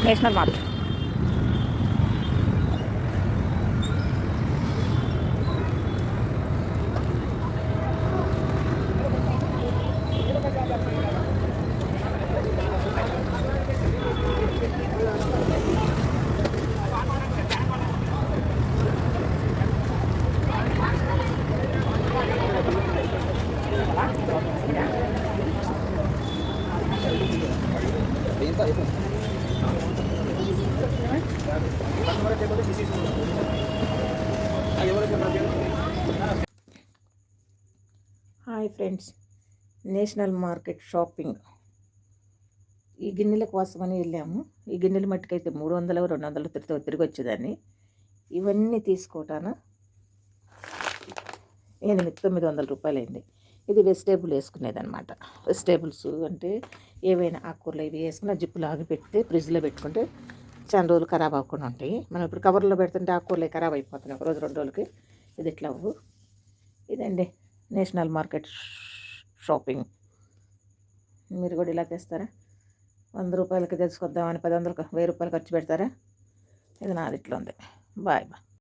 National mart. Hi friends, national market shopping ఈ గిన్నెల కోసమని వెళ్ళాము. ఈ గిన్నెల మట్టుకైతే 300 200 తిరిగి వచ్చేదాన్ని. ఇవన్నీ తీసుకోవటాన 900 రూపాయలు అయింది. ఇది వెజిటేబుల్ వేసుకునేదన్నమాట. వెజిటేబుల్స్ అంటే ఏవైనా ఆకుకూరలు ఇవి వేసుకుని జిప్పు లాగి పెడితే ఫ్రిడ్జ్లో పెట్టుకుంటే చాలా రోజులు ఖరాబ్ అవ్వకుండా ఉంటాయి. మనం ఇప్పుడు కవర్లో పెడుతుంటే ఆకుకూరలు ఖరాబ్ అయిపోతున్నాయి ఒక రోజు 2 రోజులకి. ఇది ఇట్లా ఇదండి నేషనల్ మార్కెట్ షాపింగ్. మీరు కూడా ఇలా తెస్తారా? 100 రూపాయలకి తెలుసుకొద్దామని 10 వందలు 1000 రూపాయలు ఖర్చు పెడతారా? ఇది నాది ఇట్లా ఉంది. Bye bye.